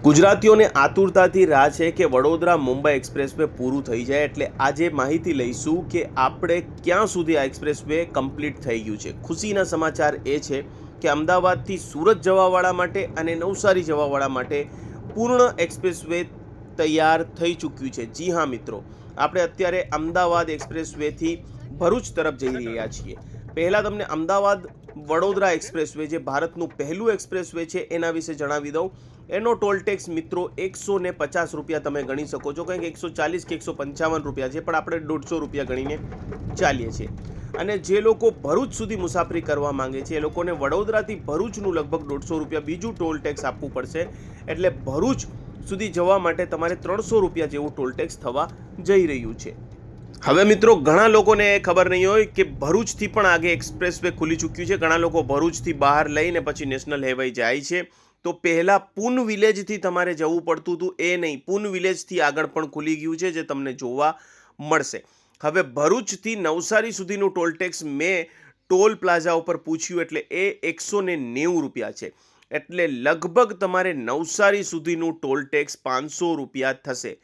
ગુજરાતીઓને આતુરતાથી રાહ છે કે વડોદરા મુંબઈ એક્સપ્રેસવે પૂરું થઈ જાય, એટલે આજે માહિતી લઈશું કે આપણે ક્યાં સુધી આ એક્સપ્રેસવે કમ્પ્લીટ થઈ ગયું છે. ખુશીના સમાચાર એ છે કે અમદાવાદથી સુરત જવાવાળા માટે અને નવસારી જવાવાળા માટે પૂર્ણ એક્સપ્રેસવે તૈયાર થઈ ચૂક્યું છે. જી હા મિત્રો, આપણે અત્યારે અમદાવાદ એક્સપ્રેસવેથી ભરૂચ તરફ જઈ રહ્યા છીએ. પહેલાં તમને અમદાવાદ વડોદરા એક્સપ્રેસવે, જે ભારતનું પહેલું એક્સપ્રેસવે છે, એના વિશે જણાવી દઉં. એનો ટોલ ટેક્સ મિત્રો 150 રૂપિયા તમે ગણી શકો છો, કંઈક 140 કે 155 રૂપિયા છે, પણ આપણે 150 રૂપિયા ગણીને ચાલીએ છીએ. અને જે લોકો ભરૂચ સુધી મુસાફરી કરવા માંગે છે એ લોકોને વડોદરાથી ભરૂચનું લગભગ 150 રૂપિયા બીજું ટોલ ટેક્સ આપવું પડશે. એટલે ભરૂચ સુધી જવા માટે તમારે 300 રૂપિયા જેવું ટોલ ટેક્સ થવા જઈ રહ્યું છે. હવે મિત્રો, ઘણા લોકોને ખબર નહીં હોય કે ભરૂચથી પણ આગે એક્સપ્રેસવે ખુલી ચૂક્યું છે. ઘણા લોકો ભરૂચથી બહાર લઈને પછી નેશનલ હાઈવે જાય છે. તો પહેલાં પૂન વિલેજથી તમારે જવું પડતું હતું, એ નહીં, પૂન વિલેજથી આગળ પણ ખુલી ગયું છે, જે તમને જોવા મળશે. હવે ભરૂચથી નવસારી સુધીનું ટોલ ટેક્સ મેં ટોલ પ્લાઝા ઉપર પૂછ્યું, એટલે એ 190 રૂપિયા છે. એટલે લગભગ તમારે નવસારી સુધીનું ટોલ ટેક્સ 500 રૂપિયા થશે.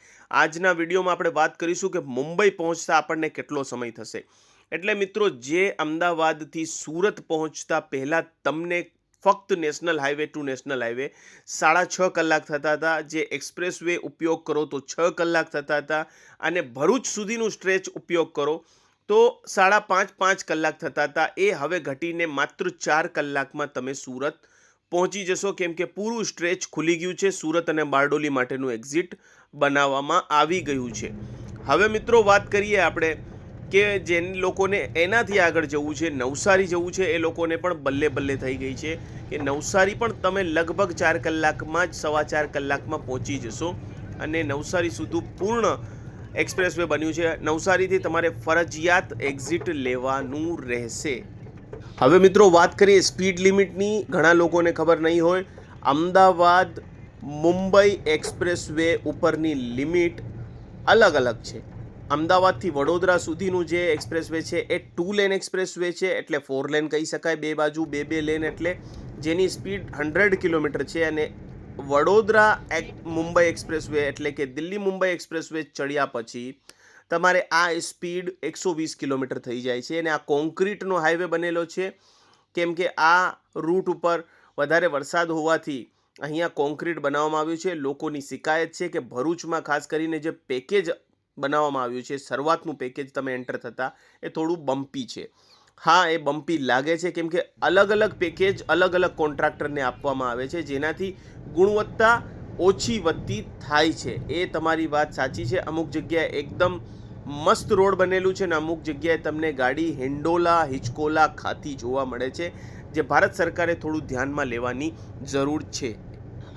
આજના વિડીયોમાં આપણે વાત કરીશું કે મુંબઈ પહોંચતા આપણને કેટલો સમય થશે. એટલે મિત્રો, જે અમદાવાદથી સુરત પહોંચતા પહેલાં તમને ફક્ત national highway to national highway 6.5 કલાક થતા હતા, જે એક્સપ્રેસવે ઉપયોગ કરો તો 6 કલાક થતા હતા, અને ભરૂચ સુધીનું સ્ટ્રેચ ઉપયોગ કરો તો 5.5 કલાક થતા હતા. એ હવે ઘટીને માત્ર 4 કલાકમાં તમે સુરત પહોંચી જશો, કેમ કે પૂરું સ્ટ્રેચ ખુલી ગયું છે. સુરત અને બારડોલી માટેનું એક્ઝિટ બનાવવામાં આવી ગયું છે. હવે મિત્રો, વાત કરીએ આપણે કે જે લોકોને એનાથી આગળ જવું છે, નવસારી જવું છે, એ લોકોને પણ બલ્લે બલ્લે થઈ ગઈ છે કે નવસારી પણ તમે લગભગ 4 કલાકમાં જ 4.25 કલાકમાં પહોંચી જશો. અને નવસારી સુધી પૂર્ણ એક્સપ્રેસવે બન્યું છે. નવસારીથી તમારે ફરજિયાત એક્ઝિટ લેવાનું રહેશે. હવે મિત્રો, વાત કરીએ સ્પીડ લિમિટની. ઘણા લોકોને ખબર નહીં હોય, અમદાવાદ મુંબઈ એક્સપ્રેસવે ઉપરની લિમિટ અલગ અલગ છે. અમદાવાદથી વડોદરા સુધીનું જે એક્સપ્રેસવે છે એ 2 લેન એક્સપ્રેસવે છે, એટલે 4 લેન કહી શકાય. બે બાજુ બે લેન, એટલે જેની સ્પીડ 100 કિલોમીટર છે. અને વડોદરા મુંબઈ એક્સપ્રેસવે, એટલે કે દિલ્હી મુંબઈ એક્સપ્રેસવે ચડ્યા પછી તમારે આ સ્પીડ 120 કિલોમીટર થઈ જાય છે. અને આ કોન્ક્રીટનો હાઈવે બનેલો છે, કેમ કે આ રૂટ ઉપર વધારે વરસાદ હોવાથી અહીંયા કોન્ક્રીટ બનાવવામાં આવ્યું છે. લોકોની શિકાયત છે કે ભરૂચમાં ખાસ કરીને જે પેકેજ બનાવવામાં આવ્યું છે, શરૂઆતનું પેકેજ તમે એન્ટર થતાં, એ થોડું બમ્પી છે. હા, એ બમ્પી લાગે છે, કેમ કે અલગ અલગ પેકેજ અલગ અલગ કોન્ટ્રાક્ટરને આપવામાં આવે છે, જેનાથી ગુણવત્તા ઓછી વધતી થાય છે. એ તમારી વાત સાચી છે. અમુક જગ્યાએ એકદમ મસ્ત રોડ બનેલું છે, ને અમુક જગ્યાએ તમને ગાડી હિંડોલા હિચકોલા ખાતી જોવા મળે છે, જે ભારત સરકારે થોડું ધ્યાનમાં લેવાની જરૂર છે.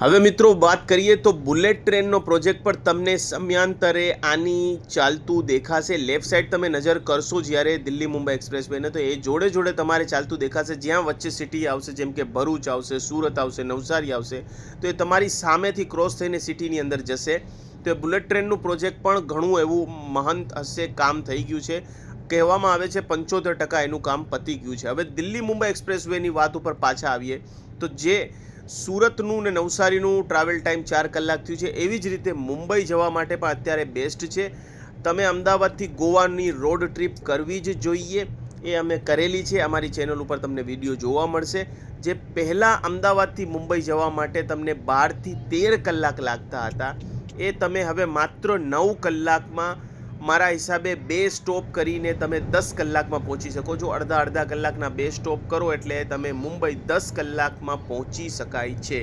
હવે મિત્રો, વાત કરીએ તો બુલેટ ટ્રેનનો પ્રોજેક્ટ પર તમને સમયાંતરે આની ચાલતું દેખાશે. લેફ્ટ સાઈડ તમે નજર કરશો જ્યારે દિલ્હી મુંબઈ એક્સપ્રેસવેને, તો એ જોડે જોડે તમારે ચાલતું દેખાશે. જ્યાં વચ્ચે સિટી આવશે, જેમ કે ભરૂચ આવશે, સુરત આવશે, નવસારી આવશે, તો એ તમારી સામેથી ક્રોસ થઈને સિટીની અંદર જશે. તો એ બુલેટ ટ્રેનનું પ્રોજેક્ટ પણ ઘણું એવું મહંત હશે, કામ થઈ ગયું છે. કહેવામાં આવે છે 75% એનું કામ પતી ગયું છે. હવે દિલ્હી મુંબઈ એક્સપ્રેસવેની વાત ઉપર પાછા આવીએ તો જે સુરતનું ને નવસારીનું ટ્રાવેલ ટાઈમ 4 કલાક થયું છે, એવી જ રીતે મુંબઈ જવા માટે પણ અત્યારે બેસ્ટ છે. તમે અમદાવાદથી ગોવાની રોડ ટ્રીપ કરવી જ જોઈએ. એ અમે કરેલી છે. અમારી ચેનલ ઉપર તમને વિડીયો જોવા મળશે. જે પહેલાં અમદાવાદથી મુંબઈ જવા માટે તમને 12 થી 13 કલાક લાગતા હતા, એ તમે હવે માત્ર 9 કલાકમાં, મારા હિસાબે 2 સ્ટોપ કરીને તમે 10 કલાકમાં પહોંચી શકો છો. અડધા કલાકના 2 સ્ટોપ કરો એટલે તમે મુંબઈ 10 કલાકમાં પહોંચી શકાય છે.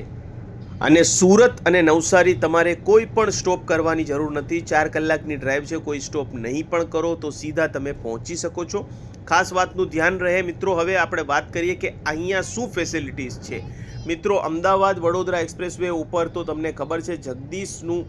અને સુરત અને નવસારી તમારે કોઈ પણ સ્ટોપ કરવાની જરૂર નથી. 4 કલાકની ડ્રાઈવ છે, કોઈ સ્ટોપ નહીં પણ કરો તો સીધા તમે પહોંચી શકો છો. ખાસ વાતનું ધ્યાન રહે મિત્રો. હવે આપણે વાત કરીએ કે અહીંયા શું ફેસિલિટીઝ છે. મિત્રો, અમદાવાદ વડોદરા એક્સપ્રેસવે ઉપર તો તમને ખબર છે જગદીશનું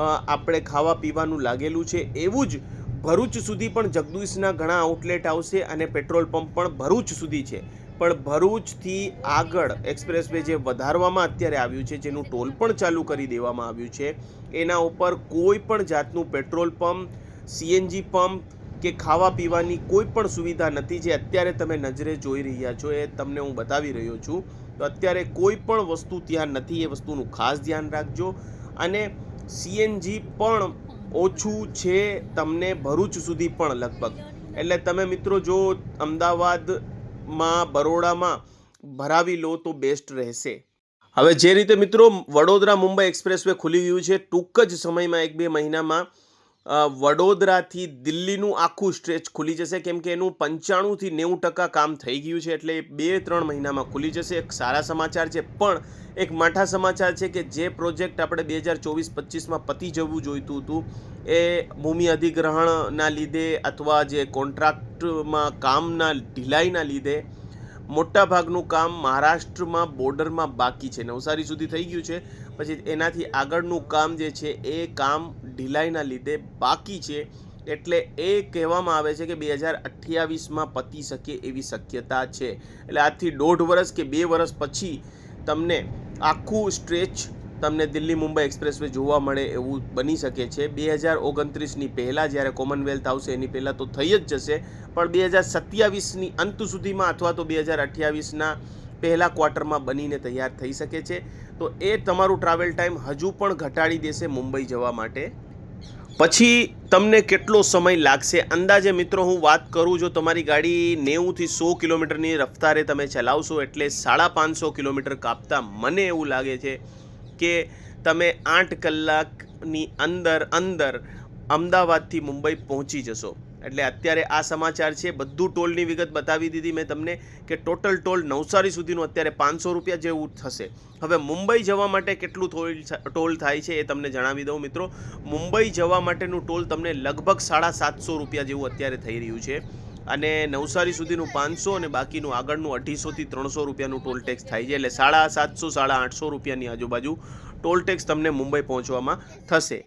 આપણે ખાવા પીવાનું લાગેલું છે. એવું જ ભરૂચ સુધી પણ જગદીશના ઘણા આઉટલેટ આવશે, અને પેટ્રોલ પંપ પણ ભરૂચ સુધી છે. પણ ભરૂચથી આગળ એક્સપ્રેસવે જે વધારવામાં અત્યારે આવ્યું છે, જેનું ટોલ પણ ચાલુ કરી દેવામાં આવ્યું છે, એના ઉપર કોઈ પણ જાતનું પેટ્રોલ પંપ, સીએનજી પંપ કે ખાવા પીવાની કોઈ પણ સુવિધા નથી. જે અત્યારે તમે નજરે જોઈ રહ્યા છો, એ તમને હું બતાવી રહ્યો છું. તો અત્યારે કોઈ પણ વસ્તુ ત્યાં નથી, એ વસ્તુનું ખાસ ધ્યાન રાખજો. અને સીએનજી પણ ઓછું છે તમને ભરૂચ સુધી પણ લગભગ. એટલે તમે મિત્રો જો અમદાવાદમાં બરોડામાં ભરાવી લો તો બેસ્ટ રહેશે. હવે જે રીતે મિત્રો વડોદરા મુંબઈ એક્સપ્રેસવે ખુલી ગયું છે, ટૂંક જ સમયમાં 1-2 મહિનામાં વડોદરાથી દિલ્હીનું આખું સ્ટ્રેચ ખુલી જશે, કેમ કે એનું 95થી 90% કામ થઈ ગયું છે. એટલે 2-3 મહિનામાં ખુલી જશે. એક સારા સમાચાર છે, પણ એક માઠા સમાચાર છે કે જે પ્રોજેક્ટ આપણે 2024-25માં પતી જવું જોઈતું હતું, એ ભૂમિ અધિગ્રહણના લીધે અથવા જે કોન્ટ્રાક્ટમાં કામના ઢીલાઈના લીધે મોટાભાગનું કામ મહારાષ્ટ્રમાં બોર્ડરમાં બાકી છે. નવસારી સુધી થઈ ગયું છે, પછી એનાથી આગળનું કામ જે છે એ કામ ઢીલાઈના લીધે બાકી છે. એટલે એ કહેવામાં આવે છે કે 2028માં પતી શકે એવી શક્યતા છે. એટલે આજથી 1.5 વર્ષ કે 2 વર્ષ પછી તમને આખું સ્ટ્રેચ તમને દિલ્હી મુંબઈ એક્સપ્રેસવે જોવા મળે એવું બની શકે છે. 2029ની પહેલાં જ્યારે કોમનવેલ્થ આવશે એની પહેલાં તો થઈ જ જશે, પણ 2027ની અંત સુધીમાં અથવા તો 2028ના પહેલા ક્વાર્ટરમાં બનીને તૈયાર થઈ શકે છે. તો એ તમારું ટ્રાવેલ ટાઈમ હજુ પણ ઘટાડી દેશે મુંબઈ જવા માટે. પછી તમને કેટલો સમય લાગશે અંદાજે મિત્રો હું વાત કરું, જો તમારી ગાડી 90થી 100 કિલોમીટરની રફતારે તમે ચલાવશો એટલે 550 કિલોમીટર કાપતા મને એવું લાગે છે કે તમે 8 કલાકની અંદર અમદાવાદથી મુંબઈ પહોંચી જશો. એટલે અત્યારે આ સમાચાર છે, બધું ટોલની વિગત બતાવી દીધી મેં તમને કે ટોટલ ટોલ નવસારી સુધીનું અત્યારે 500 રૂપિયા જેવું થશે. હવે મુંબઈ જવા માટે કેટલું ટોલ થાય છે એ તમને જણાવી દઉં મિત્રો. મુંબઈ જવા માટેનું ટોલ તમને લગભગ 750 રૂપિયા જેવું અત્યારે થઈ રહ્યું છે, અને નવસારી સુધીનું 500 અને બાકીનું આગળનું 250થી 300 રૂપિયાનું ટોલ ટેક્સ થાય છે. એટલે 750 850 રૂપિયાની આજુબાજુ ટોલ ટેક્સ તમને મુંબઈ પહોંચવામાં થશે.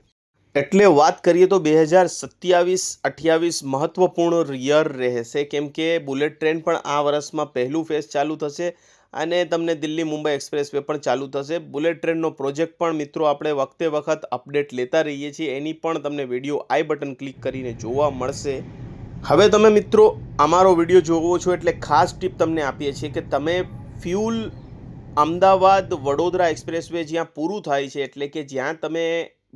એટલે વાત કરીએ તો 2027-28 મહત્વપૂર્ણ યર રહેશે, કેમ કે બુલેટ ટ્રેન પણ આ વર્ષમાં પહેલું ફેઝ ચાલુ થશે અને તમને દિલ્હી મુંબઈ એક્સપ્રેસવે પણ ચાલુ થશે. બુલેટ ટ્રેનનો પ્રોજેક્ટ પણ મિત્રો આપણે વખત અપડેટ લેતા રહીએ છીએ, એની પણ તમને વિડીયો આઈ બટન ક્લિક કરીને જોવા મળશે. હવે તમે મિત્રો અમારો વિડીયો જોવો છો એટલે ખાસ ટીપ તમને આપીએ છીએ કે તમે ફ્યુલ અમદાવાદ વડોદરા એક્સપ્રેસવે જ્યાં પૂરું થાય છે, એટલે કે જ્યાં તમે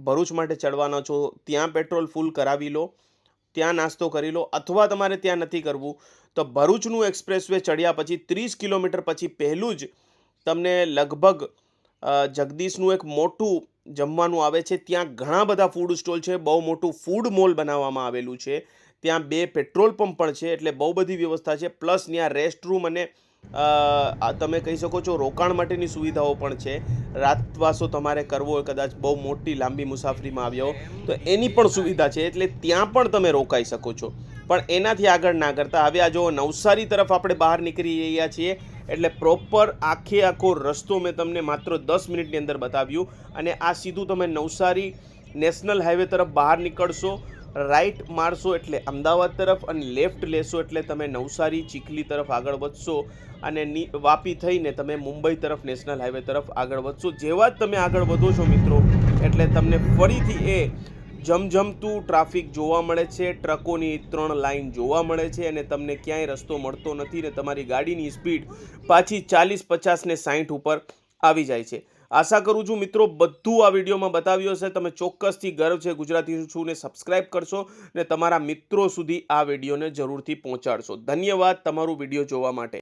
ભરૂચ માટે ચડવાના છો ત્યાં પેટ્રોલ ફૂલ કરાવી લો, ત્યાં નાસ્તો કરી લો, અથવા તમારે ત્યાં નથી કરવું તો ભરૂચનું એક્સપ્રેસવે ચડ્યા પછી 30 કિલોમીટર પછી પહેલું જ તમને લગભગ જગદીશનું એક મોટું જમવાનું આવે છે. ત્યાં ઘણા બધા ફૂડ સ્ટોલ છે, બહુ મોટું ફૂડ મોલ બનાવવામાં આવેલું છે. ત્યાં 2 પેટ્રોલ પંપ પણ છે, એટલે બહુ બધી વ્યવસ્થા છે. પ્લસ ત્યાં રેસ્ટરૂમ અને તમે કહી શકો છો રોકાણ માટેની સુવિધાઓ પણ છે. રાતવાસો તમારે કરવો હોય, કદાચ બહુ મોટી લાંબી મુસાફરીમાં આવ્યા હો તો એની પણ સુવિધા છે, એટલે ત્યાં પણ તમે રોકાઈ શકો છો. પણ એનાથી આગળ ના કરતા હવે આ જો નવસારી તરફ આપણે બહાર નીકળી રહ્યા છીએ, એટલે પ્રોપર આખો રસ્તો મેં તમને માત્ર 10 મિનિટની અંદર બતાવ્યું, અને આ સીધું તમે નવસારી નેશનલ હાઈવે તરફ બહાર નીકળશો, રાઈટ મારશો એટલે અમદાવાદ તરફ, અને લેફ્ટ લેશો એટલે તમે નવસારી ચીખલી તરફ આગળ વધશો, અને વાપી થઈને તમે મુંબઈ તરફ નેશનલ હાઈવે તરફ આગળ વધશો. જેવા જ તમે આગળ વધો છો મિત્રો એટલે તમને ફરીથી એ જમજમતું ટ્રાફિક જોવા મળે છે, ટ્રકોની 3 લાઈન જોવા મળે છે, અને તમને ક્યાંય રસ્તો મળતો નથી ને તમારી ગાડીની સ્પીડ પાછી 40, 50 ને 60 ઉપર આવી જાય છે. આશા કરું છું મિત્રો બધું આ વિડીયોમાં બતાવ્યું હશે. તમે ચોક્કસથી ગર્વ છે ગુજરાતી છું ને સબસ્ક્રાઈબ કરશો ને તમારા મિત્રો સુધી આ વિડીયોને જરૂરથી પહોંચાડશો. ધન્યવાદ તમારું વિડીયો જોવા માટે.